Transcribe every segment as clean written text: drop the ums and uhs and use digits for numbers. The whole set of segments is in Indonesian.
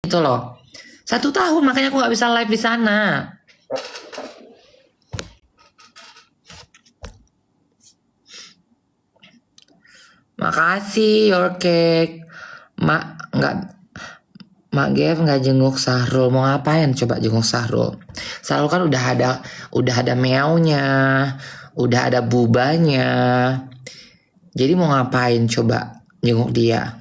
itu loh. 1 tahun makanya aku nggak bisa live di sana. Makasih your cake. Mak Gev nggak jenguk Sahrul. Mau ngapain coba jenguk Sahrul? Sahrul kan udah ada meownya, udah ada bubanya. Jadi mau ngapain coba jenguk dia?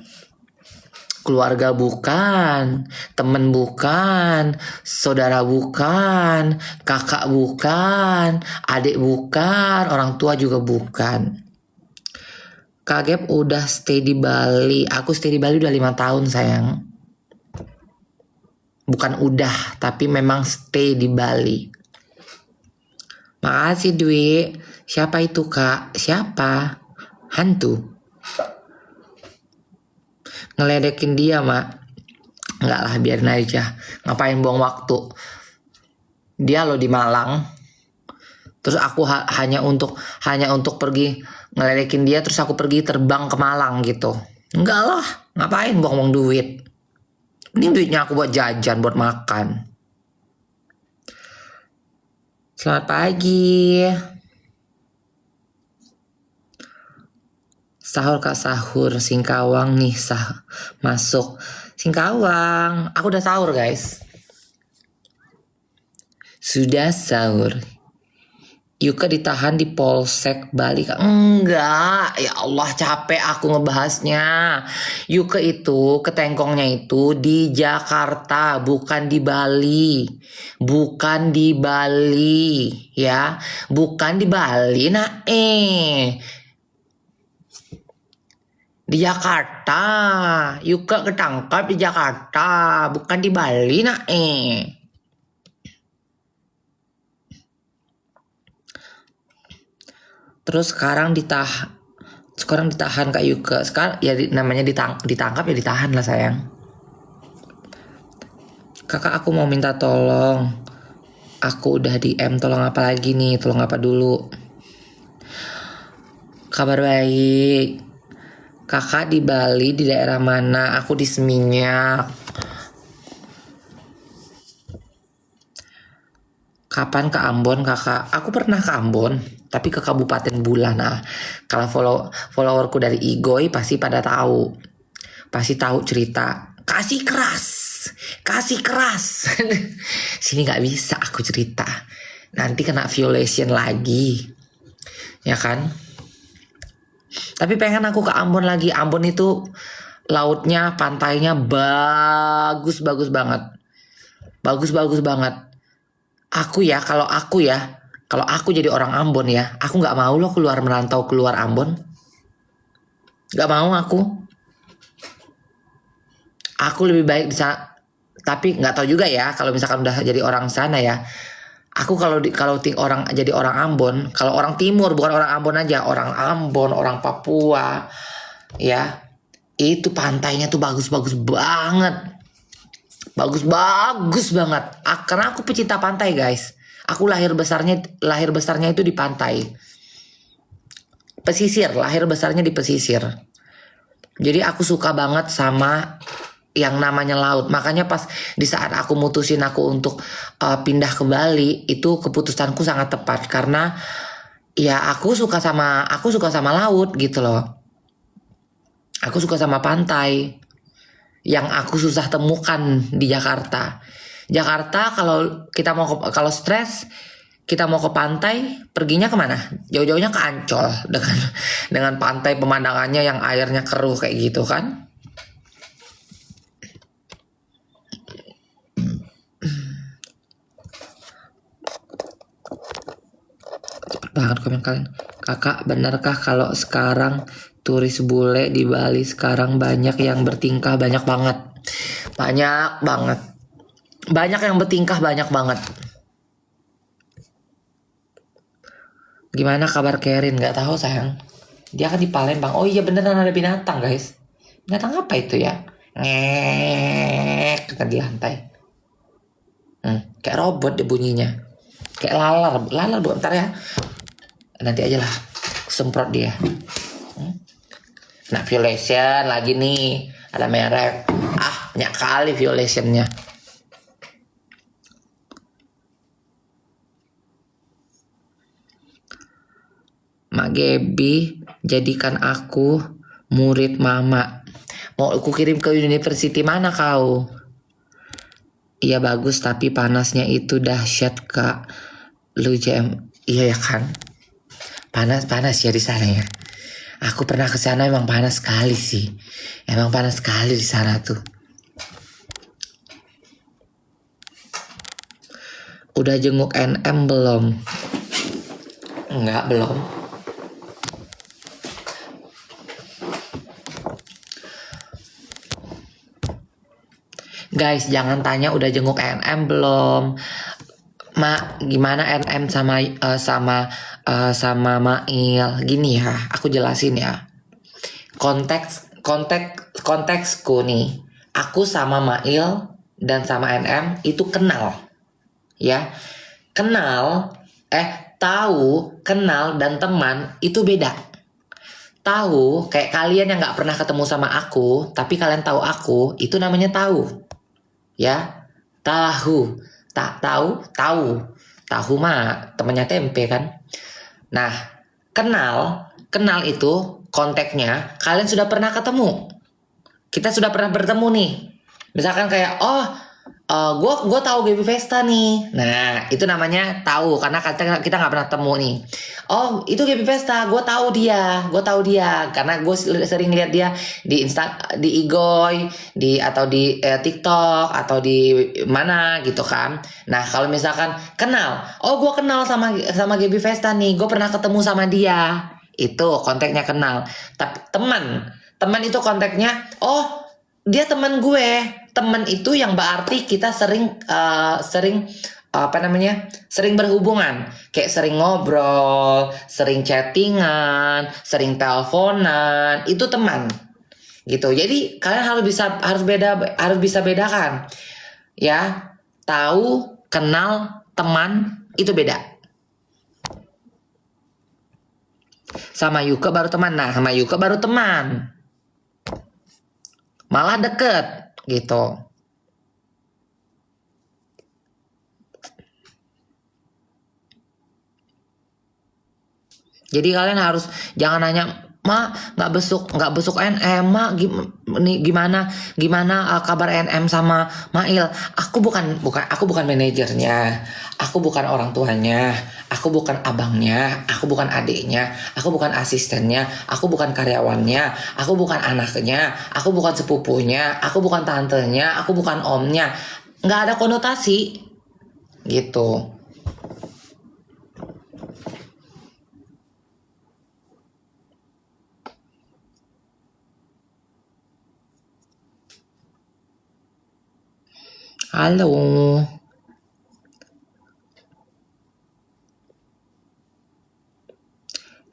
Keluarga bukan, temen bukan, saudara bukan, kakak bukan, adik bukan, orang tua juga bukan. Kak Gep udah stay di Bali. Aku stay di Bali udah 5 tahun sayang. Bukan udah, tapi memang stay di Bali. Makasih Dwi. Siapa itu kak? Siapa? Hantu. Ngeledekin dia mak. Enggak lah, biarin aja. Ngapain buang waktu. Dia lo di Malang. Terus aku hanya untuk pergi ngeledekin dia. Terus aku pergi terbang ke Malang gitu. Enggak lah, ngapain buang-buang duit. Ini duitnya aku buat jajan, buat makan. Selamat pagi. Sahur kak sahur. Singkawang nih masuk. Singkawang. Aku udah sahur guys. Sudah sahur. Yuka ditahan di Polsek Bali. Enggak, ya Allah capek aku ngebahasnya. Yuka itu ketengkongnya itu di Jakarta, bukan di Bali. Bukan di Bali, ya. Bukan di Bali, di Jakarta. Yuka ketangkap di Jakarta, bukan di Bali, Terus sekarang ditahan Kak Yuka. Sekarang ya namanya ditangkap ya ditahan lah sayang. Kakak aku mau minta tolong. Aku udah DM, tolong apa lagi nih? Tolong apa dulu? Kabar baik. Kakak di Bali di daerah mana? Aku di Seminyak. Kapan ke Ambon kakak? Aku pernah ke Ambon, tapi ke Kabupaten Bulan. Nah, kalau followerku dari Igoy pasti pada tahu. Pasti tahu cerita. Kasih keras. Sini nggak bisa aku cerita. Nanti kena violation lagi. Ya kan? Tapi pengen aku ke Ambon lagi. Ambon itu lautnya, pantainya bagus banget. Bagus banget. Kalau aku jadi orang Ambon ya, aku nggak mau loh merantau keluar Ambon. Nggak mau aku. Aku lebih baik bisa, tapi nggak tahu juga ya kalau misalkan udah jadi orang sana ya. Aku kalau orang jadi orang Ambon, kalau orang Timur bukan orang Ambon aja, orang Ambon, orang Papua, ya itu pantainya tuh bagus banget. Bagus banget. Karena aku pecinta pantai guys. Aku lahir besarnya itu di pantai. Pesisir, lahir besarnya di pesisir. Jadi aku suka banget sama yang namanya laut. Makanya pas di saat aku mutusin aku untuk pindah ke Bali, itu keputusanku sangat tepat karena ya aku suka sama laut gitu loh. Aku suka sama pantai. Yang aku susah temukan di Jakarta. Jakarta kalau stres kita mau ke pantai, perginya kemana? Jauh-jauhnya ke Ancol dengan pantai pemandangannya yang airnya keruh kayak gitu kan? Cepet banget komen kalian. Kakak, benarkah kalau sekarang turis bule di Bali sekarang banyak yang bertingkah? Banyak banget. Banyak yang bertingkah banyak banget. Gimana kabar Kerin? Gak tahu sayang. Dia kan di Palembang. Oh iya beneran ada binatang guys. Binatang apa itu ya? Ngek kata di lantai. Kayak robot deh bunyinya. Kayak lalar bukan, bentar ya. Nanti aja lah semprot dia. Nah violation lagi nih, ada merek. Banyak kali violationnya. Mak Gebi, jadikan aku murid mama. Mau aku kirim ke university mana kau? Iya bagus, tapi panasnya itu dahsyat kak. Lu JM, iya ya kan? Panas ya di sana ya. Aku pernah ke sana, emang panas sekali sih. Emang panas sekali di sana tuh. Udah jenguk NM belum? Enggak, belum. Guys, jangan tanya udah jenguk NM belum. Mak, gimana NM sama Mail? Gini ya, aku jelasin ya. Konteksku nih. Aku sama Mail dan sama NM itu kenal. Ya. Tahu, kenal dan teman itu beda. Tahu, kayak kalian yang nggak pernah ketemu sama aku, tapi kalian tahu aku, itu namanya tahu. Ya, tahu, tak tahu mah temennya tempe kan. Nah, kenal itu konteksnya kalian sudah pernah ketemu, kita sudah pernah bertemu nih. Misalkan kayak gue tahu Gaby Vesta nih. Nah, itu namanya tahu karena kita nggak pernah ketemu nih. Oh, itu Gaby Vesta, gue tahu dia karena gue sering lihat dia di Igoy, atau di TikTok atau di mana gitu kan. Nah, kalau misalkan kenal, gue kenal sama Gaby Vesta nih, gue pernah ketemu sama dia. Itu konteksnya kenal. Tapi teman itu konteksnya, dia teman gue. Teman itu yang berarti kita sering berhubungan, kayak sering ngobrol, sering chattingan, sering teleponan, itu teman gitu. Jadi kalian harus bisa bedakan ya. Tahu, kenal, teman itu beda. Sama Yuka baru teman. Nah, sama Yuka baru teman, malah deket gitu. Jadi kalian harus jangan nanya, "Mak, nggak besok NM, Mak, gimana kabar NM sama Mail?" Aku bukan manajernya, aku bukan orang tuanya, aku bukan abangnya, aku bukan adiknya, aku bukan asistennya, aku bukan karyawannya, aku bukan anaknya, aku bukan sepupunya, aku bukan tantenya, aku bukan omnya. Nggak ada konotasi gitu. Halo.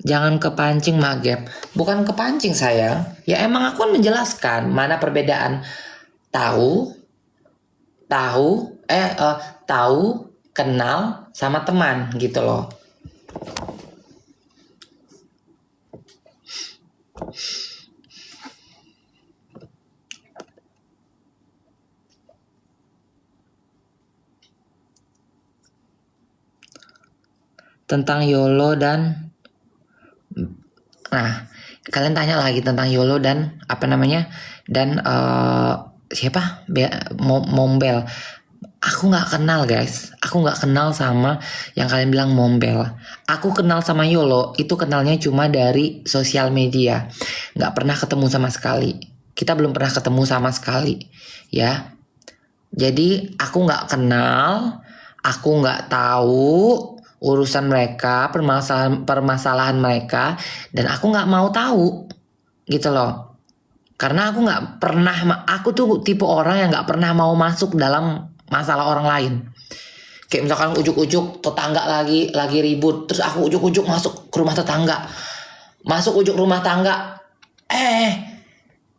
Jangan kepancing, Magep. Bukan kepancing sayang. Ya emang aku kan menjelaskan mana perbedaan tahu, kenal sama teman gitu loh. Tentang YOLO dan kalian tanya lagi tentang YOLO dan dan siapa Mombel. Aku nggak kenal guys, aku nggak kenal sama yang kalian bilang Mombel. Aku kenal sama YOLO itu kenalnya cuma dari sosial media, nggak pernah ketemu sama sekali. Kita belum pernah ketemu sama sekali ya. Jadi aku nggak kenal, aku nggak tahu urusan mereka, permasalahan mereka, dan aku nggak mau tahu gitu loh. Karena aku tuh tipe orang yang nggak pernah mau masuk dalam masalah orang lain. Kayak misalkan ujuk-ujuk tetangga lagi ribut, terus aku ujuk-ujuk masuk ke rumah tetangga,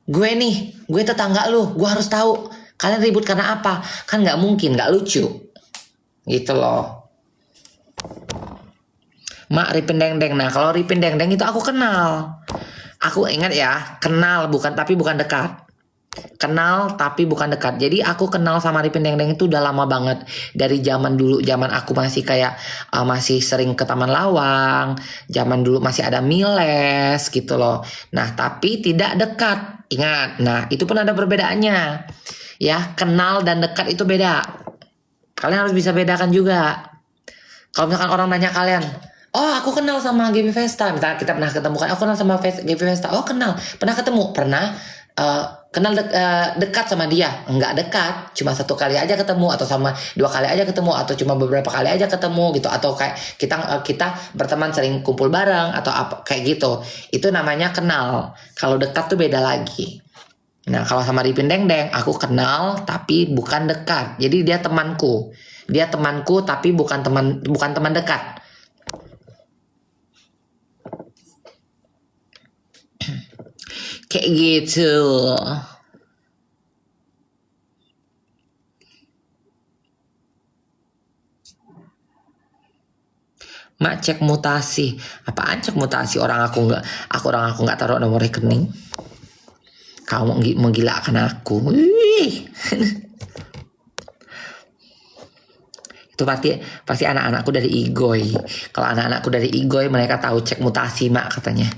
gue tetangga lu, gue harus tahu kalian ribut karena apa. Kan nggak mungkin, nggak lucu gitu loh. Mak Ripin Dengdeng. Nah kalau Ripin Dengdeng itu aku kenal. Aku ingat ya, kenal bukan dekat. Kenal tapi bukan dekat. Jadi aku kenal sama Arifin Dengdeng itu udah lama banget. Dari zaman dulu, zaman aku masih kayak masih sering ke Taman Lawang. Zaman dulu masih ada Miles gitu loh. Nah, tapi tidak dekat. Ingat. Nah, itu pun ada perbedaannya. Ya, kenal dan dekat itu beda. Kalian harus bisa bedakan juga. Kalau misalkan orang nanya kalian, oh aku kenal sama Gaby Vesta, misalnya kita pernah ketemu kan, aku kenal sama Gaby Vesta, oh kenal, pernah ketemu, pernah kenal dekat sama dia, enggak dekat, cuma satu kali aja ketemu, atau sama dua kali aja ketemu, atau cuma beberapa kali aja ketemu gitu, atau kayak kita berteman sering kumpul bareng atau apa kayak gitu, itu namanya kenal. Kalau dekat tuh beda lagi. Nah, kalau sama Arifin Dengdeng, aku kenal tapi bukan dekat. Jadi dia temanku. Dia temanku tapi bukan teman dekat. Kayak gitu. Mak cek mutasi. Apaan cek mutasi? Orang aku nggak taruh nomor rekening. Kamu menggilakan aku. Wih. Itu pasti anak-anakku dari Igoy. Kalau anak-anakku dari Igoy, mereka tahu cek mutasi, mak, katanya.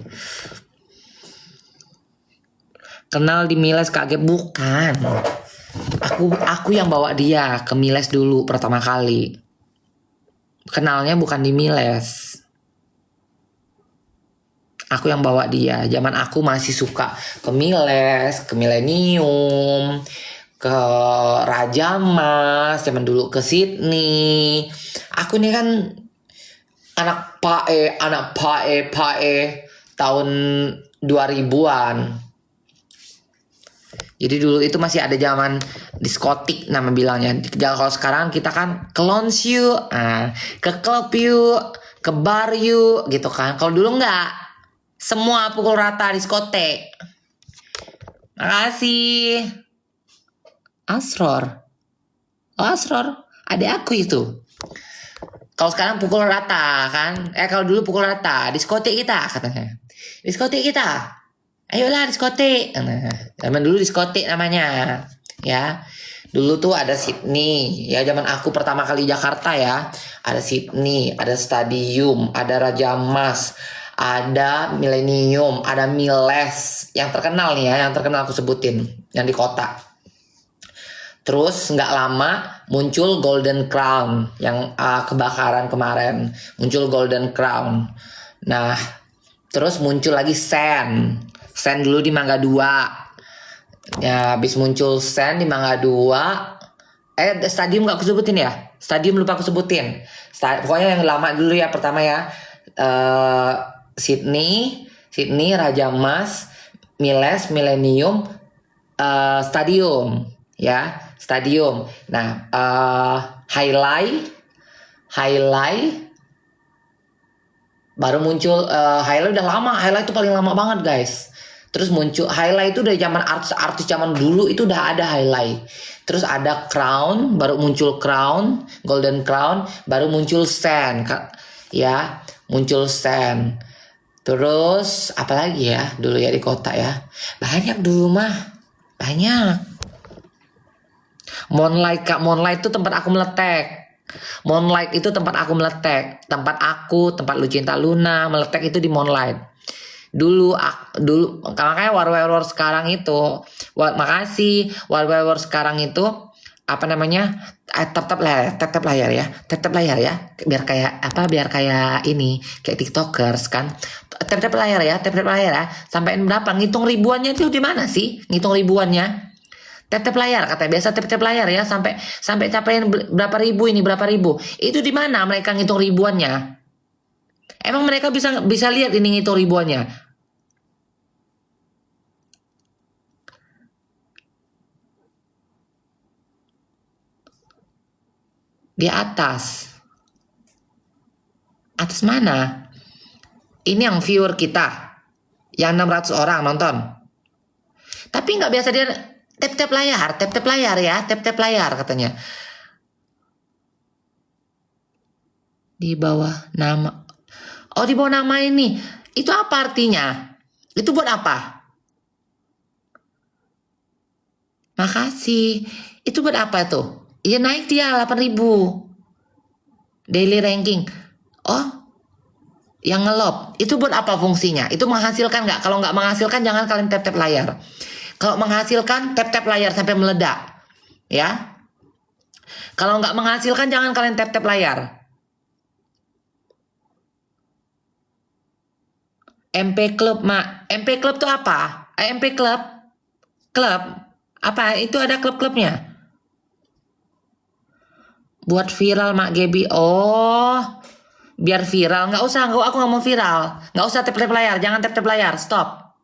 Kenal di Miles kaget, bukan. Aku yang bawa dia ke Miles dulu pertama kali. Kenalnya bukan di Miles. Aku yang bawa dia. Zaman aku masih suka ke Miles, ke Millennium, ke Raja Mas, zaman dulu ke Sydney. Aku nih kan anak pae tahun 2000-an. Jadi dulu itu masih ada zaman diskotik nama bilangnya. Kalau sekarang kita kan ke lounge yuk, ke klub yuk, ke bar yuk gitu kan. Kalau dulu enggak. Semua pukul rata diskotek. Makasih. Asror. Oh, Asror. Adik aku itu. Kalau sekarang pukul rata kan. Kalau dulu pukul rata. Diskotek kita katanya. Diskotek kita. Ayolah diskotek. Zaman dulu diskotek namanya. Ya. Dulu tuh ada Sydney. Ya zaman aku pertama kali Jakarta ya. Ada Sydney. Ada Stadium. Ada Raja Mas. Ada Millennium, ada Miles, yang terkenal nih ya, yang terkenal aku sebutin, yang di kota. Terus nggak lama muncul Golden Crown, yang kebakaran kemarin, muncul Golden Crown. Nah, terus muncul lagi Sen dulu di Mangga 2. Ya, habis muncul Sen di Mangga 2. Stadium nggak aku sebutin ya? Stadium lupa aku sebutin. Pokoknya yang lama dulu ya, pertama ya. Sydney, Raja Mas, Miles, Millennium, Stadium, ya, Stadium. Nah, Highlight, baru muncul. Highlight udah lama, Highlight itu paling lama banget guys. Terus muncul Highlight itu dari zaman artis-artis zaman dulu itu udah ada Highlight. Terus ada Crown, baru muncul Crown, Golden Crown, baru muncul Sen, ya, muncul Sen. Terus apalagi ya dulu ya di kota ya, banyak dulu mah, banyak. Moonlight itu tempat aku meletek. Moonlight itu tempat aku meletek. Tempat Lucinta Luna meletek itu di Moonlight. Dulu makanya war sekarang itu, makasih war sekarang itu apa namanya, tap layar ya, biar kayak ini, kayak tiktokers kan, tap layar ya, sampai berapa, ngitung ribuannya itu di mana sih, ngitung ribuannya, tap layar katanya, biasa tap layar ya, sampai capaiin berapa ribu itu di mana mereka ngitung ribuannya, emang mereka bisa lihat ini ngitung ribuannya. Di atas mana? Ini yang viewer kita, yang 600 orang nonton. Tapi nggak biasa dia tap layar ya, tap layar katanya. Di bawah nama. Oh, di bawah nama ini. Itu apa artinya? Itu buat apa? Makasih. Itu buat apa tuh? Iya naik dia 8.000 daily ranking. Oh, yang ngelop. Itu buat apa fungsinya? Itu menghasilkan nggak? Kalau nggak menghasilkan jangan kalian tap-tap layar. Kalau menghasilkan tap-tap layar sampai meledak. Ya. Kalau nggak menghasilkan jangan kalian tap-tap layar. MP Club, Mak. MP Club tuh apa? MP Club? Klub? Apa? Itu ada klub-klubnya. Buat viral, Mak Gebi. Oh, biar viral. Nggak usah, aku nggak mau viral. Nggak usah tap-tap layar. Jangan tap-tap layar. Stop.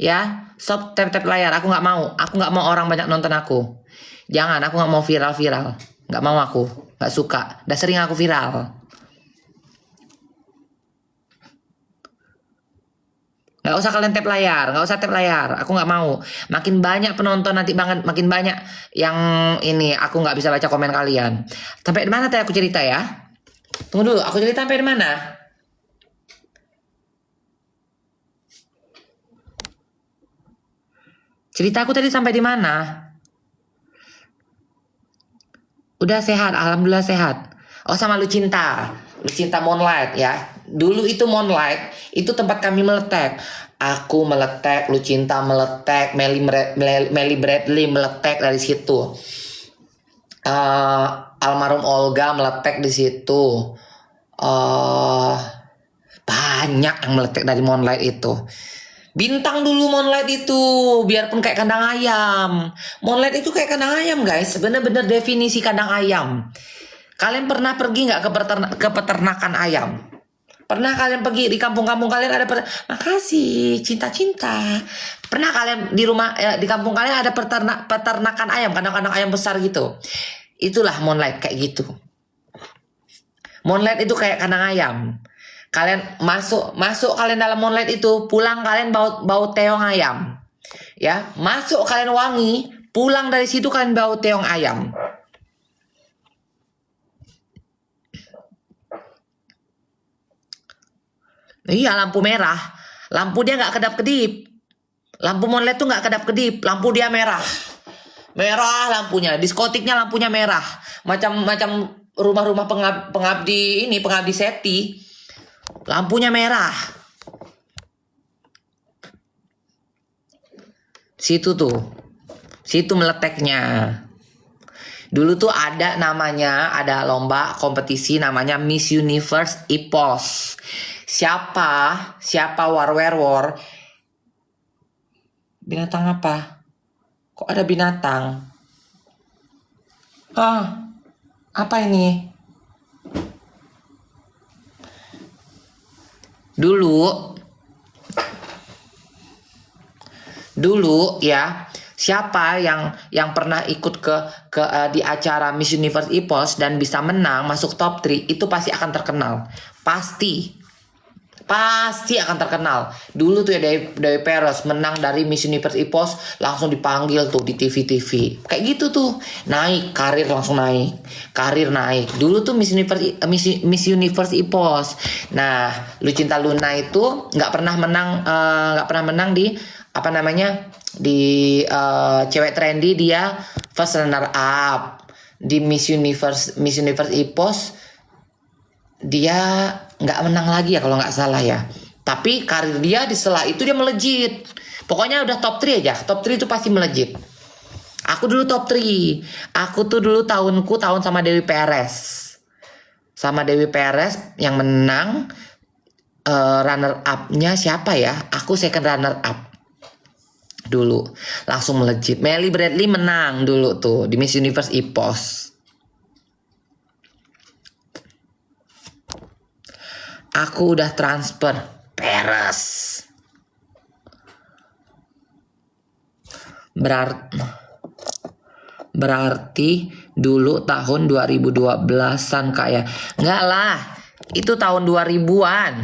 Ya, stop tap-tap layar. Aku nggak mau. Aku nggak mau orang banyak nonton aku. Jangan, aku nggak mau viral-viral. Nggak mau aku. Nggak suka. Udah sering aku viral. Nggak usah kalian tap layar, nggak usah tap layar. Aku nggak mau. Makin banyak penonton nanti banget, makin banyak yang ini. Aku nggak bisa baca komen kalian. Sampai di mana tadi aku cerita ya? Tunggu dulu, aku cerita sampai di mana? Cerita aku tadi sampai di mana? Udah sehat, alhamdulillah sehat. Oh sama Lucinta, Lucinta Moonlight ya. Dulu itu Moonlight, itu tempat kami meletek. Aku meletek, Lucinta meletek, Melly Bradley meletek dari situ. Eh, almarhum Olga meletek di situ. eh banyak yang meletek dari Moonlight itu. Bintang dulu Moonlight itu, biarpun kayak kandang ayam. Moonlight itu kayak kandang ayam guys, bener-bener definisi kandang ayam. Kalian pernah pergi nggak ke peternakan ayam? Pernah kalian pergi di kampung-kampung kalian ada makasih cinta-cinta. Pernah kalian di rumah di kampung kalian ada peternakan ayam, kandang-kandang ayam besar gitu. Itulah Moonlight kayak gitu. Moonlight itu kayak kandang ayam. Kalian masuk kalian dalam Moonlight itu, pulang kalian bau teong ayam. Ya, masuk kalian wangi, pulang dari situ kalian bau teong ayam. Iya, lampu merah. Lampu dia nggak kedap-kedip. Lampu Moonlight tuh nggak kedap-kedip, lampu dia merah. Merah lampunya, diskotiknya lampunya merah. Macam rumah-rumah pengabdi ini, pengabdi seti. Lampunya merah. Situ tuh. Situ meleteknya. Dulu tuh ada lomba kompetisi namanya Miss Universe IPOS. Siapa war. Binatang apa? Kok ada binatang? Apa ini? Dulu ya, siapa yang pernah ikut di acara Miss Universe IPOS dan bisa menang masuk top 3 itu pasti akan terkenal. Pasti akan terkenal. Dulu tuh ya Dewi Peres menang dari Miss Universe IPOS langsung dipanggil tuh di TV. Kayak gitu tuh. Naik, karir langsung naik. Karir naik. Dulu tuh Miss Universe IPOS. Nah, Lucinta Luna itu nggak pernah menang di apa namanya? Di cewek trendy dia first runner up. Di Miss Universe IPOS dia nggak menang lagi ya kalau nggak salah ya. Tapi karir dia di setelah itu dia melejit. Pokoknya udah top 3 aja. Top 3 itu pasti melejit. Aku dulu top 3. Aku tuh dulu tahun sama Dewi Peres. Sama Dewi Peres yang menang runner up-nya siapa ya? Aku second runner up. Dulu langsung melejit. Melly Bradley menang dulu tuh di Miss Universe IPOS. Aku udah transfer Peres. Berarti dulu tahun 2012-an kayak. Enggak lah. Itu tahun 2000-an.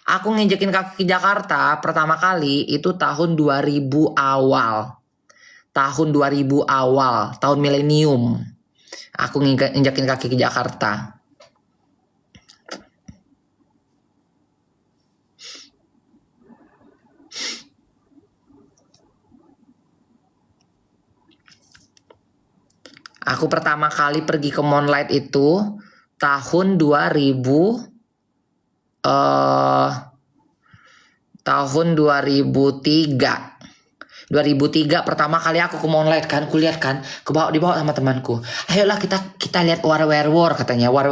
Aku nginjekin kaki ke Jakarta pertama kali itu tahun 2000 awal. Tahun 2000 awal, tahun milenium. Aku nginjekin kaki ke Jakarta. Aku pertama kali pergi ke Moonlight itu tahun 2000 eh tahun 2003. 2003 pertama kali aku ke Moonlight kan, kulihat kan, dibawa sama temanku. Ayolah kita lihat War katanya, War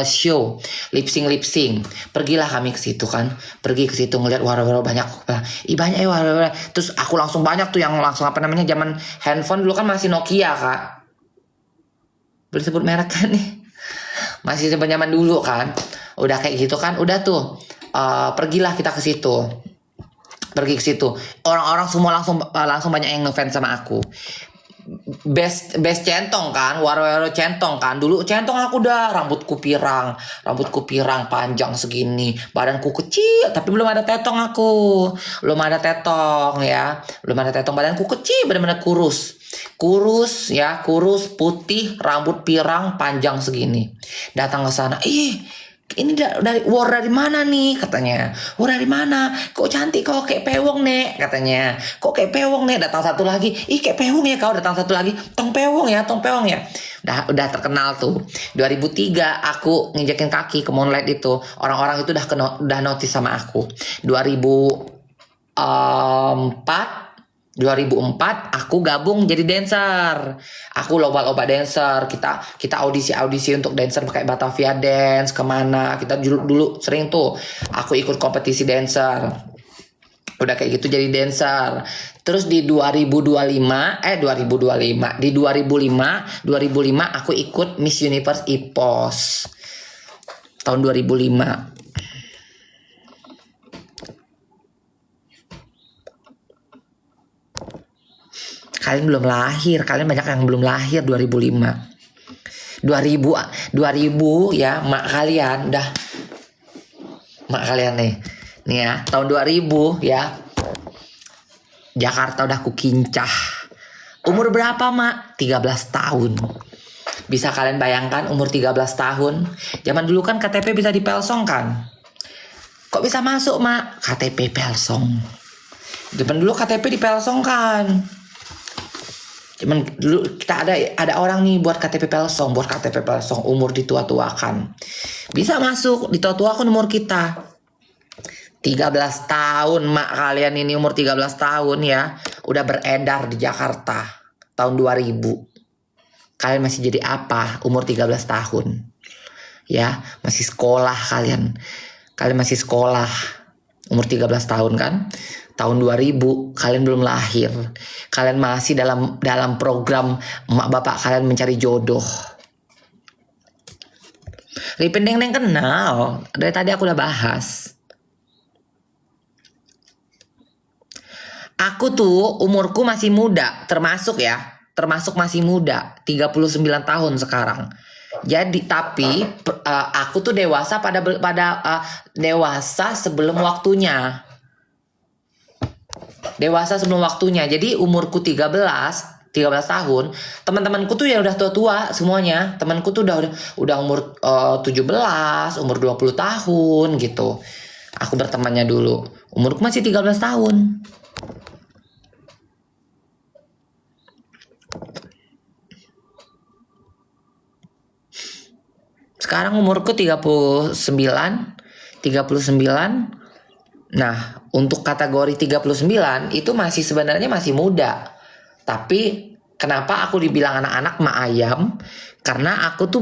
show, lip sync. Pergilah kami ke situ kan, pergi ke situ ngeliat War banyak, banyak ya War. Terus aku langsung banyak tuh yang langsung apa namanya, zaman handphone dulu kan masih Nokia kak, boleh sebut merek kan nih, masih zaman dulu kan, udah kayak gitu kan, udah tuh pergilah kita ke situ. Pergi ke situ, orang-orang semua langsung banyak yang ngefans sama aku. Best centong kan, waro centong kan. Dulu centong aku udah rambutku pirang panjang segini, badanku kecil, tapi belum ada tetong aku, belum ada tetong ya, badanku kecil, benar-benar kurus putih, rambut pirang panjang segini. Datang ke sana, ini dari War dari mana nih katanya, War dari mana, kok cantik kok kayak pewong nek katanya, kok kayak pewong nek. Datang satu lagi, kayak pewong ya kau. Datang satu lagi, tong pewong ya. Udah terkenal tuh. 2003 aku nginjekin kaki ke Moonlight itu, orang-orang itu udah notice sama aku. 2004 aku gabung jadi dancer. Aku lomba dancer. Kita audisi untuk dancer pakai Batavia Dance kemana. Kita dulu sering tuh. Aku ikut kompetisi dancer. Udah kayak gitu jadi dancer. Terus di 2005 aku ikut Miss Universe IPOS tahun 2005. Kalian belum lahir, kalian banyak yang belum lahir 2005. 2000 ya, mak kalian nih ya, tahun 2000 ya. Jakarta udah kukincah. Umur berapa, Mak? 13 tahun. Bisa kalian bayangkan umur 13 tahun? Zaman dulu kan KTP bisa dipelsong kan? Kok bisa masuk, Mak? KTP pelsong. Zaman dulu KTP dipelsong kan? Cuman dulu kita ada orang nih buat KTP pelsong, umur ditua-tuakan. Bisa masuk, ditua-tuakan umur kita. 13 tahun, mak kalian ini umur 13 tahun ya, udah beredar di Jakarta tahun 2000. Kalian masih jadi apa umur 13 tahun? Ya, masih sekolah kalian. Kalian masih sekolah umur 13 tahun kan? Tahun 2000 kalian belum lahir. Kalian masih dalam program emak bapak kalian mencari jodoh. Ripin Deng kenal. Dari tadi aku udah bahas. Aku tuh umurku masih muda, termasuk masih muda, 39 tahun sekarang. Jadi tapi aku tuh dewasa dewasa sebelum waktunya. Jadi umurku 13 tahun, teman-temanku tuh ya udah tua-tua semuanya. Temanku tuh udah umur 17, umur 20 tahun gitu. Aku bertemannya dulu. Umurku masih 13 tahun. Sekarang umurku 39. Nah, untuk kategori 39 itu sebenarnya masih muda. Tapi kenapa aku dibilang anak-anak mak ayam? Karena aku tuh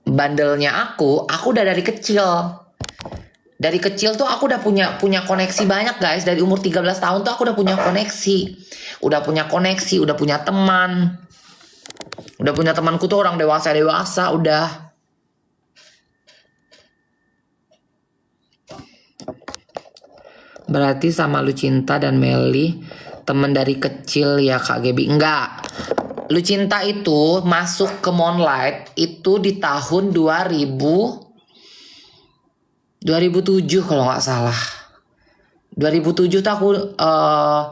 bandelnya aku udah dari kecil. Dari kecil tuh aku udah punya koneksi banyak, guys. Dari umur 13 tahun tuh aku udah punya koneksi. Udah punya teman. Udah punya temanku tuh orang dewasa udah. Berarti sama Lucinta dan Meli teman dari kecil ya Kak Gebi? Enggak. Lucinta itu masuk ke Moonlight itu di tahun 2007 kalau nggak salah. 2007 tuh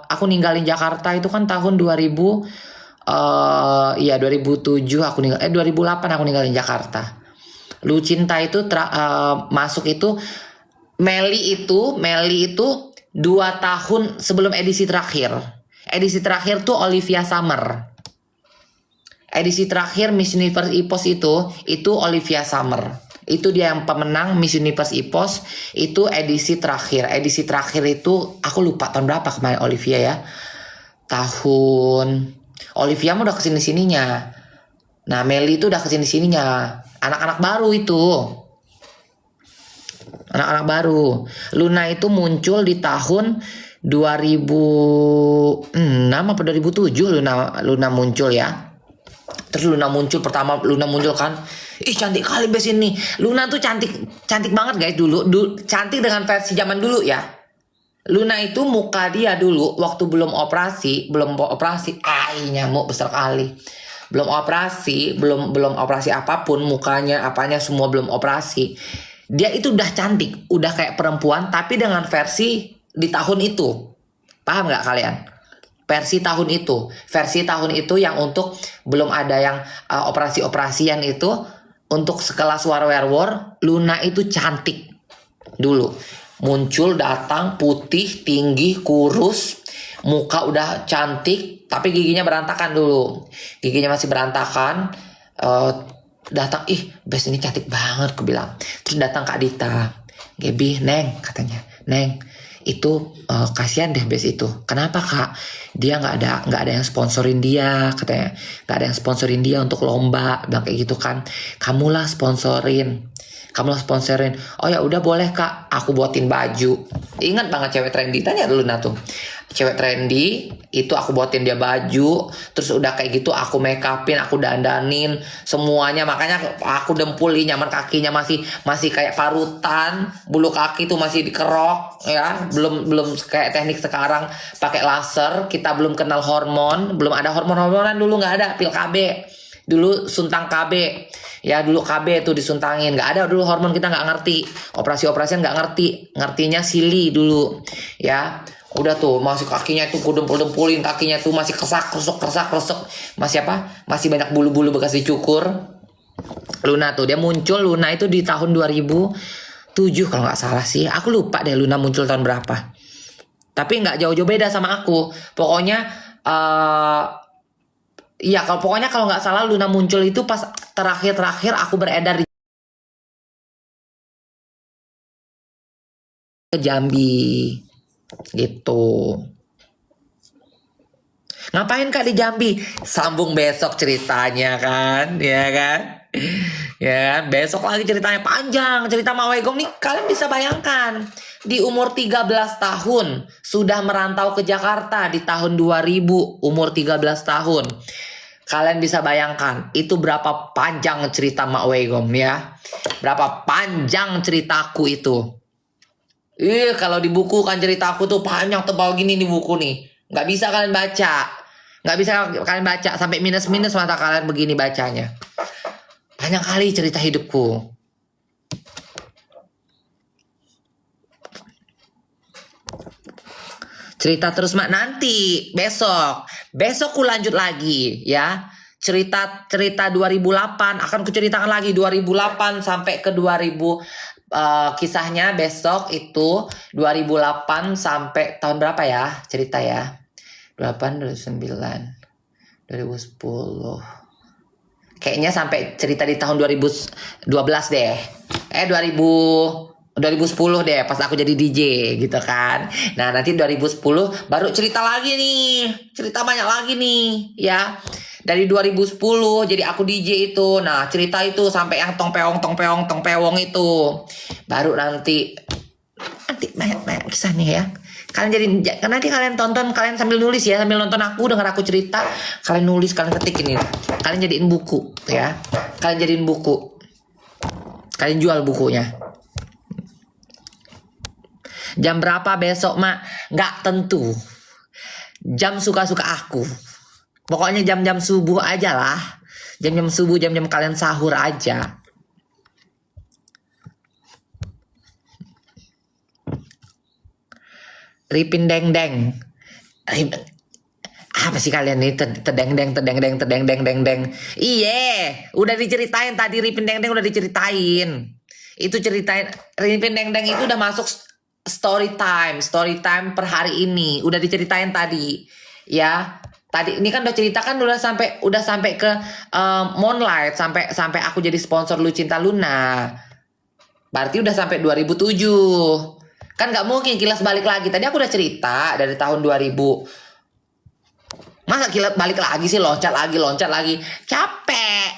aku ninggalin Jakarta itu kan tahun 2000. 2007 aku 2008 aku ninggalin Jakarta. Lucinta itu masuk itu. Meli itu 2 tahun sebelum edisi terakhir. Edisi terakhir tuh Olivia Summer. Edisi terakhir Miss Universe IPOS itu Olivia Summer. Itu dia yang pemenang Miss Universe IPOS. Itu edisi terakhir. Edisi terakhir itu aku lupa tahun berapa kemarin Olivia ya. Tahun Olivia mah udah kesini-sininya. Nah Meli itu udah kesini-sininya. Anak-anak baru itu. Anak-anak baru. Luna itu muncul di tahun 2006 apa 2007 Luna muncul ya. Terus Luna muncul pertama, Luna muncul kan, ih cantik kali bes ini. Luna tuh cantik banget guys dulu, cantik dengan versi zaman dulu ya. Luna itu muka dia dulu waktu belum operasi, nyamuk besar kali. Belum operasi apapun, mukanya apanya semua belum operasi. Dia itu udah cantik, udah kayak perempuan tapi dengan versi di tahun itu. Paham nggak kalian? Versi tahun itu yang untuk belum ada yang operasi-operasian itu, untuk sekelas War Werewolf. Luna itu cantik dulu, muncul datang putih tinggi kurus, muka udah cantik tapi giginya berantakan dulu, giginya masih berantakan. Datang, ih bes ini cantik banget aku bilang. Terus datang Kak Dita, Gebi, Neng katanya, Neng itu kasihan deh bes itu. Kenapa Kak? Dia nggak ada yang sponsorin dia katanya, nggak ada yang sponsorin dia untuk lomba, bilang kayak gitu kan. Kamulah sponsorin. Oh ya udah boleh Kak, aku buatin baju. Ingat banget cewek trendy, tanya dulu nah tuh. Cewek trendy itu aku buatin dia baju, terus udah kayak gitu aku make upin, aku dandanin semuanya. Makanya aku dempuli, nyaman kakinya masih kayak parutan, bulu kaki tuh masih dikerok ya. Belum kayak teknik sekarang pakai laser. Kita belum kenal hormon, belum ada hormonan dulu, nggak ada pil KB. Dulu suntang KB ya, dulu KB tuh disuntangin, nggak ada dulu hormon, kita nggak ngerti, operasian nggak ngertinya sili dulu ya. Udah tuh masih kakinya tuh kudempul-dempulin, kakinya tuh masih kesak masih banyak bulu-bulu bekas dicukur. Luna tuh dia muncul, Luna itu di tahun 2007 kalau nggak salah sih, aku lupa deh Luna muncul tahun berapa, tapi nggak jauh-jauh beda sama aku pokoknya. Iya, kalau nggak salah Luna muncul itu pas terakhir aku beredar di Jambi gitu. Ngapain Kak di Jambi? Sambung besok ceritanya kan, ya kan? Ya, besok lagi ceritanya panjang. Cerita Mak Waigom nih kalian bisa bayangkan. Di umur 13 tahun sudah merantau ke Jakarta di tahun 2000, umur 13 tahun. Kalian bisa bayangkan itu berapa panjang cerita Mak Waigom ya. Berapa panjang ceritaku itu. Kalau di buku kan ceritaku tuh panjang tebal gini nih buku nih. Nggak bisa kalian baca. Sampai minus-minus mata kalian begini bacanya. Panjang kali cerita hidupku. Cerita terus Mak, nanti besok ku lanjut lagi ya. Cerita 2008 akan kuceritakan lagi 2008 sampai ke 2000. Kisahnya besok itu 2008 sampai tahun berapa ya cerita ya, 2008, 2009, 2010 kayaknya sampai cerita di tahun 2012 deh, 2010 deh pas aku jadi DJ gitu kan. Nah nanti 2010 baru cerita lagi nih, cerita banyak lagi nih ya. Dari 2010 jadi aku DJ itu. Nah cerita itu sampai yang tong peong itu. Baru nanti banyak kisahnya ya. Nanti kalian tonton, kalian sambil nulis ya, sambil nonton aku, dengar aku cerita, kalian nulis, kalian ketik ini. Kalian jadiin buku ya. Kalian jual bukunya. Jam berapa besok Mak? Nggak tentu. Jam suka-suka aku. Pokoknya jam-jam subuh aja lah. Jam-jam subuh, jam-jam kalian sahur aja. Ripin deng-deng. Apa sih kalian nih? Tedeng-deng. Iye, udah diceritain tadi Ripin deng-deng udah diceritain. Itu ceritain Ripin deng-deng itu udah masuk story time per hari ini. Udah diceritain tadi. Ya. Tadi ini kan udah cerita kan udah sampai ke Moonlight, sampai aku jadi sponsor Lucinta Luna. Berarti udah sampai 2007. Kan nggak mungkin Kilas balik lagi. Tadi aku udah cerita dari tahun 2000. Masa Kilas balik lagi sih, loncat lagi. Capek.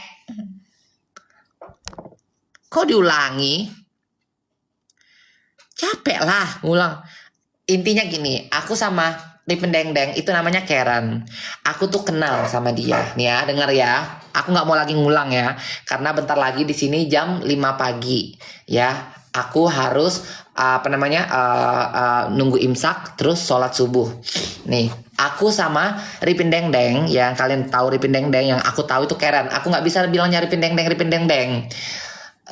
Kok diulangi? Capek lah ngulang. Intinya gini, aku sama Ripin Deng Deng itu namanya Karen. Aku tuh kenal sama dia. Nih ya, denger ya. Aku nggak mau lagi ngulang ya, karena bentar lagi di sini jam 5 pagi. Ya, aku harus nunggu imsak terus sholat subuh. Nih, aku sama Ripin Deng Deng, yang kalian tahu Ripin Deng Deng, yang aku tahu itu Karen. Aku nggak bisa bilangnya Ripin Deng Deng.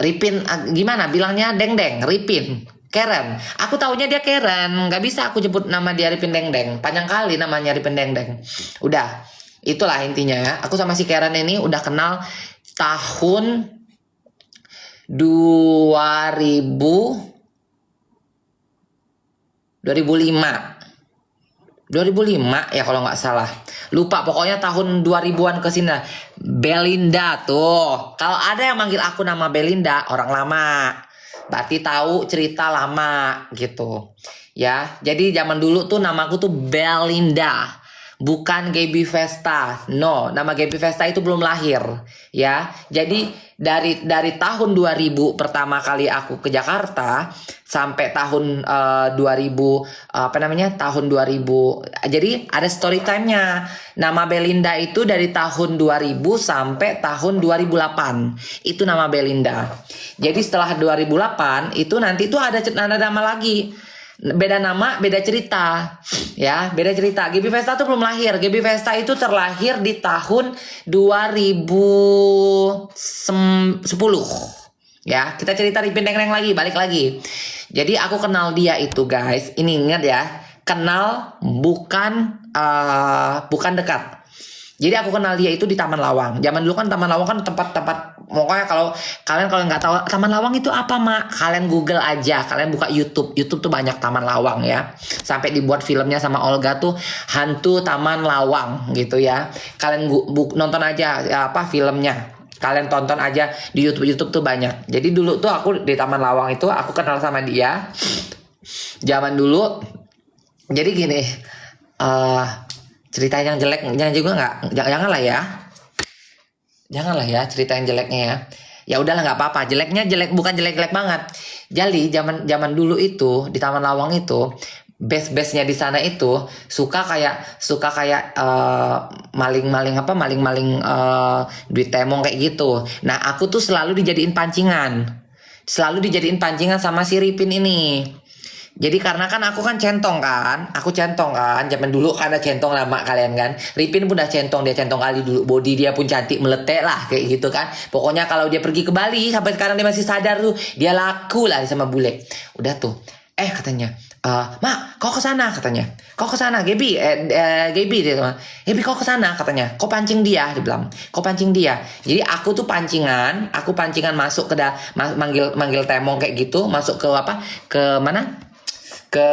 Ripin gimana bilangnya Deng Deng, Ripin, Karen. Aku taunya dia Karen, nggak bisa aku jemput nama dia Ripin Deng Deng. Panjang kali namanya Ripin Deng Deng. Udah, itulah intinya ya. Aku sama si Karen ini udah kenal tahun 2005 ya kalau nggak salah. Lupa pokoknya tahun 2000-an ke sini. Belinda tuh. Kalau ada yang manggil aku nama Belinda, orang lama. Berarti tahu cerita lama gitu. Ya, jadi zaman dulu tuh namaku tuh Belinda. Bukan Gaby Vesta. No, nama Gaby Vesta itu belum lahir, ya. Jadi dari tahun 2000 pertama kali aku ke Jakarta sampai tahun 2000 tahun 2000. Jadi ada story time-nya. Nama Belinda itu dari tahun 2000 sampai tahun 2008. Itu nama Belinda. Jadi setelah 2008 itu nanti itu ada nama lagi. Beda nama, beda cerita. Ya, beda cerita. Gaby Vesta tuh belum lahir. Gaby Vesta itu terlahir di tahun 2010. Ya, kita cerita Ripin Deng Deng lagi, balik lagi. Jadi aku kenal dia itu, guys. Ini ingat ya, kenal bukan dekat. Jadi aku kenal dia itu di Taman Lawang. Zaman dulu kan Taman Lawang kan tempat-tempat, pokoknya kalau kalian nggak tahu Taman Lawang itu apa, Mak, kalian Google aja, kalian buka YouTube. YouTube tuh banyak Taman Lawang ya. Sampai dibuat filmnya sama Olga tuh, Hantu Taman Lawang gitu ya. Kalian nonton aja filmnya. Kalian tonton aja di YouTube tuh banyak. Jadi dulu tuh aku di Taman Lawang itu aku kenal sama dia. Zaman dulu. Jadi gini, cerita yang jeleknya juga janganlah ya cerita yang jeleknya ya. Ya udahlah, nggak apa-apa. Jeleknya jelek, bukan jelek banget. Jadi zaman dulu itu di Taman Lawang itu base-nya di sana itu suka kayak maling duit temong kayak gitu. Nah, aku tuh selalu dijadiin pancingan sama si Ripin ini. Jadi karena kan aku centong kan, zaman dulu kan ada centong lama kalian kan. Ripin pun udah centong, dia centong kali dulu, body dia pun cantik meletek lah kayak gitu kan. Pokoknya kalau dia pergi ke Bali sampai sekarang dia masih sadar tuh, dia laku lah sama bule. Udah tuh, katanya, Mak, kau ke sana katanya. Kau ke sana, Gaby, Gaby dia sama. Gaby kau ke sana katanya. Kau pancing dia bilang. Kau pancing dia. Jadi aku pancingan masuk ke manggil temong kayak gitu, masuk ke ke mana? Ke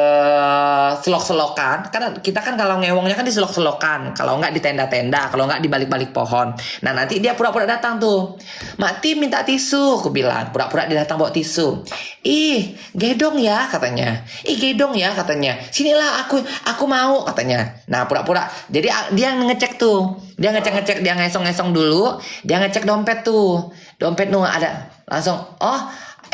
selok-selokan. Karena kita kan kalau ngewongnya kan di selok-selokan, kalau nggak di tenda-tenda, kalau nggak di balik-balik pohon. Nah, nanti dia pura-pura datang tuh. Mak Tim minta tisu, aku bilang. Pura-pura dia datang bawa tisu. Ih, gedong ya katanya. Sinilah aku mau katanya. Nah, pura-pura. Jadi dia ngecek tuh. Dia ngecek, dia ngesong-ngesong dulu. Dia ngecek dompet tuh. Dompet tuh ada. Langsung,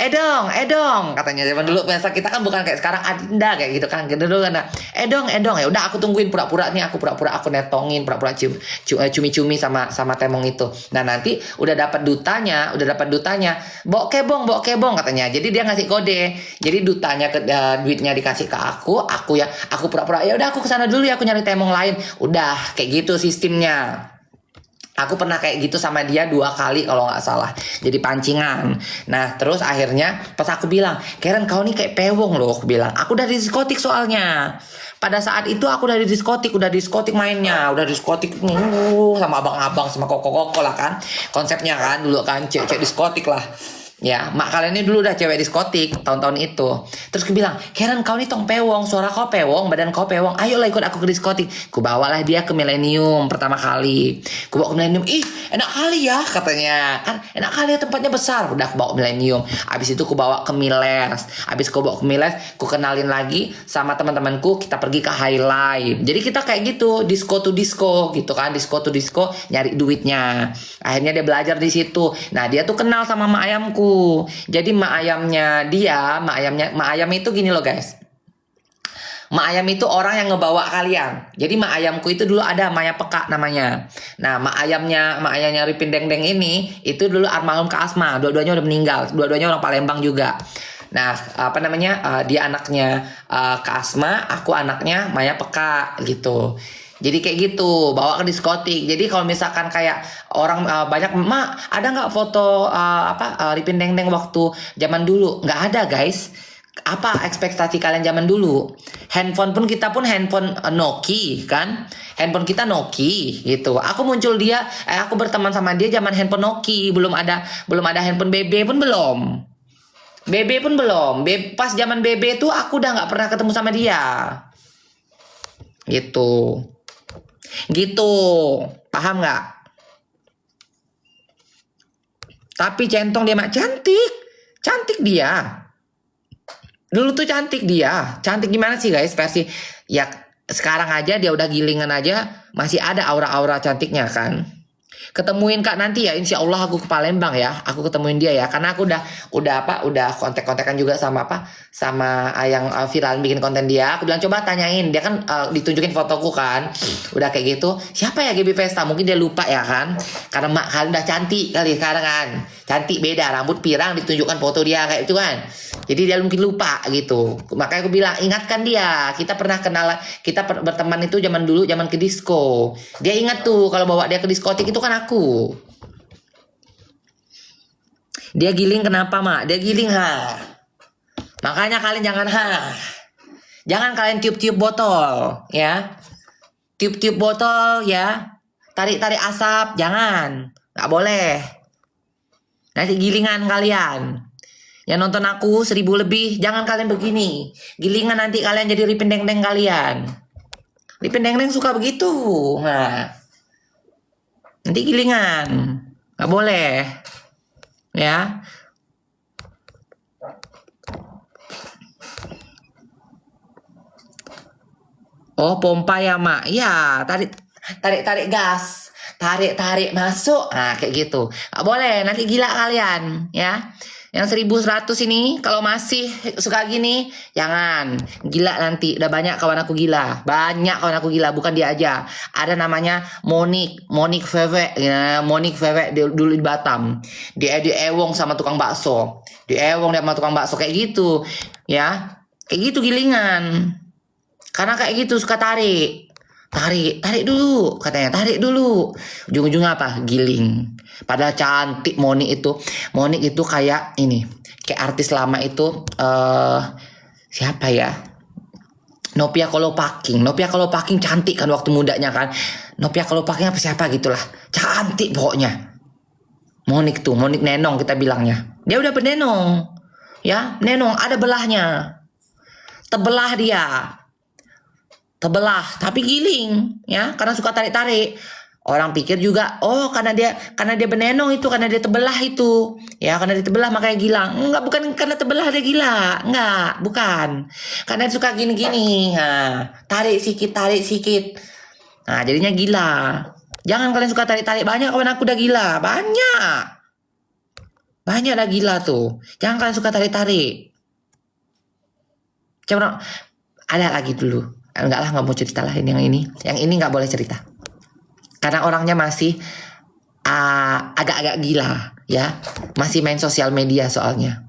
Edong katanya. Zaman dulu biasa kita kan bukan kayak sekarang Adinda kayak gitu kan. Gitu dulu kan. Edong ya udah aku tungguin pura-pura nih, aku netongin, pura-pura cumi-cumi sama temong itu. Nah, nanti udah dapat dutanya, Bok kebong katanya. Jadi dia ngasih kode. Jadi dutanya duitnya dikasih ke aku pura-pura ya udah aku kesana dulu ya, aku nyari temong lain. Udah kayak gitu sistemnya. Aku pernah kayak gitu sama dia 2 kali kalau nggak salah. Jadi pancingan. Nah, terus akhirnya pas aku bilang, Karen kau nih kayak pewong loh, aku bilang. Aku udah di diskotik soalnya. Pada saat itu aku udah di diskotik mainnya. Udah di diskotik sama abang-abang, sama koko-koko lah kan. Konsepnya kan dulu kan, cek diskotik lah. Ya, mak kalian ini dulu udah cewek diskotik tahun-tahun itu. Terus aku bilang, Karen kau ini tong pewong, suara kau pewong, badan kau pewong. Ayolah ikut aku ke diskotik. Ku bawalah dia ke Millennium pertama kali. Ku bawa ke Millennium, ih enak kali ya katanya. Kan enak kali ya tempatnya besar. Udah aku bawa ke Millennium. Abis itu ku bawa ke Miles. Abis ku bawa ke Miles, ku kenalin lagi sama teman-temanku. Kita pergi ke Highlight. Jadi kita kayak gitu, disco to disco gitu kan, disco to disco nyari duitnya. Akhirnya dia belajar di situ. Nah dia tuh kenal sama mak ayamku. Jadi mak ayam itu gini loh guys. Mak ayam itu orang yang ngebawa kalian. Jadi mak ayamku itu dulu ada Maya Peka namanya. Nah mak ayamnya Ripin Deng ini itu dulu almarhum Kak Asma. Dua-duanya udah meninggal. Dua-duanya orang Palembang juga. Nah apa namanya dia anaknya Kak Asma, aku anaknya Maya Peka gitu. Jadi kayak gitu, bawa ke diskotik. Jadi kalau misalkan kayak orang banyak, mak ada nggak foto Ripin Deng waktu zaman dulu? Nggak ada guys. Apa ekspektasi kalian zaman dulu? Handphone pun kita pun handphone Nokia kan? Handphone kita Nokia gitu. Aku aku berteman sama dia zaman handphone Nokia, belum ada handphone BB pun belum. BB pun belum. Pas zaman BB itu aku udah nggak pernah ketemu sama dia. Gitu. Gitu, paham nggak? Tapi centong dia mak cantik dia. Dulu tuh cantik dia, cantik gimana sih guys versi? Ya sekarang aja dia udah gilingan aja masih ada aura-aura cantiknya kan. Ketemuin Kak nanti ya, insya Allah aku ke Palembang ya, aku ketemuin dia ya, karena aku udah kontak-kontakan juga sama yang viral bikin konten dia. Aku bilang coba tanyain, dia kan ditunjukin fotoku kan, udah kayak gitu, siapa ya GB Vesta, mungkin dia lupa ya kan, karena mak kalian udah cantik kali sekarang kan, cantik beda, rambut pirang ditunjukkan foto dia kayak itu kan, jadi dia mungkin lupa gitu. Makanya aku bilang ingatkan dia, kita pernah kenal, kita berteman itu zaman dulu, zaman ke disco. Dia ingat tuh kalau bawa dia ke diskotik itu kan aku. Dia giling kenapa mak? Dia giling Makanya kalian jangan kalian tiup-tiup botol ya. Tiup-tiup botol ya. Tarik-tarik asap jangan. Nggak boleh. Nanti gilingan kalian. Yang nonton aku 1000 lebih, jangan kalian begini. Gilingan nanti kalian jadi Ripin Deng kalian. Ripin Deng suka begitu. Nah, nanti gilingan. Nggak boleh. Ya. Oh, pompa ya, Mak. Ya, tarik gas. Tarik masuk. Nah, kayak gitu. Nggak boleh, nanti gila kalian, ya. Yang 1100 ini kalau masih suka gini, jangan. Gila nanti. Udah banyak kawan aku gila. Banyak kawan aku gila, bukan dia aja. Ada namanya Monik Veve, ya, Monik Veve dulu di Batam. Dia diewong sama tukang bakso. Diewong dia sama tukang bakso kayak gitu. Ya. Kayak gitu gilingan. Karena kayak gitu suka tarik dulu katanya, tarik dulu, ujung-ujungnya apa, giling. Padahal cantik Monik itu kayak ini, kayak artis lama itu siapa ya, Novia Kolopaking cantik kan waktu mudanya kan, Novia Kolopaking apa siapa gitulah, cantik pokoknya. Monik nenong kita bilangnya, dia udah bernenong ya, nenong ada belahnya, tebelah tapi giling ya, karena suka tarik. Orang pikir juga karena dia benenong itu, karena dia tebelah itu ya, karena dia tebelah makanya gila. Enggak, bukan karena tebelah dia gila, enggak, bukan, karena dia suka gini-gini. Nah, tarik sikit, nah jadinya gila. Jangan kalian suka tarik banyak, kawan aku udah gila, banyak dah gila tuh. Jangan kalian suka tarik. Coba ada lagi dulu. Enggak lah, nggak mau cerita lah yang ini nggak boleh cerita karena orangnya masih agak-agak gila ya, masih main sosial media soalnya.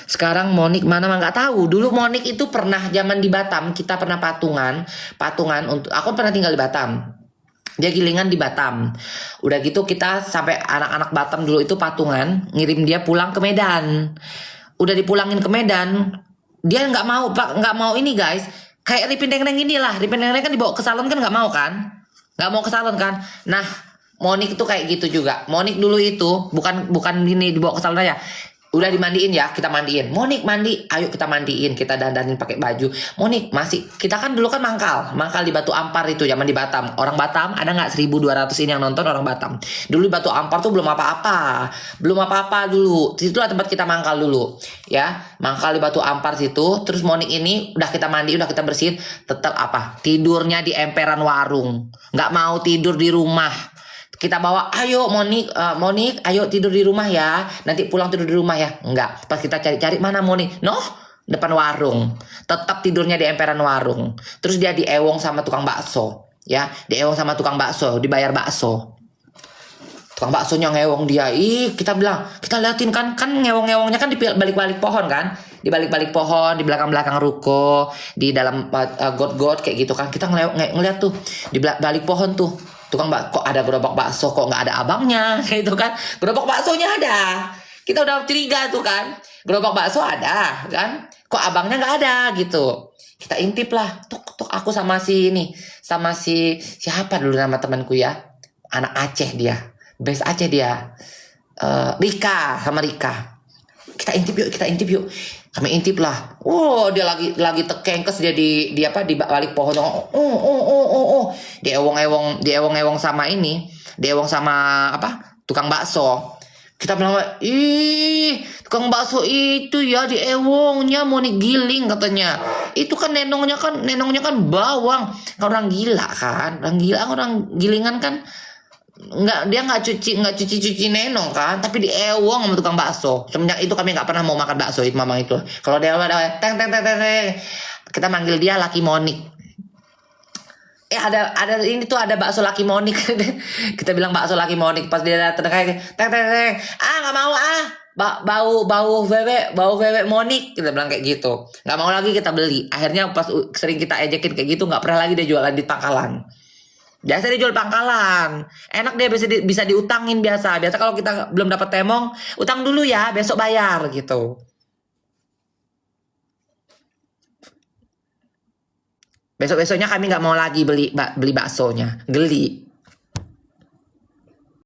Sekarang Monik mana mah nggak tahu. Dulu Monik itu pernah zaman di Batam, kita pernah patungan untuk, aku pernah tinggal di Batam, dia gilingan di Batam. Udah gitu kita sampai anak-anak Batam dulu itu patungan ngirim dia pulang ke Medan. Udah dipulangin ke Medan, dia nggak mau ini guys, kayak Ripin Deng inilah. Ripin Deng kan dibawa ke salon kan, nggak mau ke salon kan. Nah Monik tuh kayak gitu juga. Monik dulu itu bukan ini dibawa ke salon ya. Udah dimandiin ya, kita mandiin. Monik mandi, ayo kita mandiin, kita dandanin pakai baju. Monik masih, kita kan dulu kan mangkal di Batu Ampar itu zaman di Batam. Orang Batam ada nggak 1.200 ini yang nonton orang Batam. Dulu di Batu Ampar tuh belum apa-apa dulu. Situlah tempat kita mangkal dulu, ya. Mangkal di Batu Ampar situ. Terus Monik ini udah kita mandi, udah kita bersihin, tetap apa? Tidurnya di emperan warung, nggak mau tidur di rumah. Kita bawa, ayo Monik, ayo tidur di rumah ya. Nanti pulang tidur di rumah ya. Enggak, pas kita cari-cari mana Monik. Noh, depan warung. Tetap tidurnya di emperan warung. Terus dia diewong sama tukang bakso. Ya, diewong sama tukang bakso, dibayar bakso. Tukang baksonya ngewong dia. Ih, kita bilang, kita liatin kan ngewong-ngewongnya kan di balik-balik pohon kan. Di balik-balik pohon, di belakang-belakang ruko, di dalam got-got kayak gitu kan. Kita ngeliat tuh di balik pohon tuh. Tukang kok ada gerobak bakso, kok nggak ada abangnya, kayak gitu kan. Gerobak baksonya ada, kita udah curiga tuh kan. Gerobak bakso ada kan, kok abangnya nggak ada gitu. Kita intip lah, tuh aku sama si ini, sama si siapa dulu nama temanku ya, anak Aceh dia, best Aceh dia, Rika, sama Rika. Kita intip yuk. Kami intip lah. Oh, dia lagi tekengkes dia di balik pohon. Dia ewong-ewong sama ini. Dia ewong sama apa? Tukang bakso. Kita bilang, ih, tukang bakso itu ya di ewongnya mau giling katanya. Itu kan nenongnya kan bawang. Kan orang gila kan. Orang gilingan kan dia nggak cuci nenong kan, tapi diewong sama tukang bakso. Semenjak itu kami nggak pernah mau makan bakso itu mamang itu. Kalau dia teng kita manggil dia Laki Monik. Ada ini tuh ada bakso Laki Monik. Kita bilang bakso Laki Monik. Pas dia datang kayak teng nggak mau bau bebek Monik, kita bilang kayak gitu. Nggak mau lagi kita beli. Akhirnya pas sering kita ejekin kayak gitu, nggak pernah lagi dia jualan di pangkalan. Biasa dia jual pangkalan, enak dia bisa diutangin biasa kalau kita belum dapat temong, utang dulu ya, besok bayar gitu. Besoknya kami nggak mau lagi beli baksonya, geli.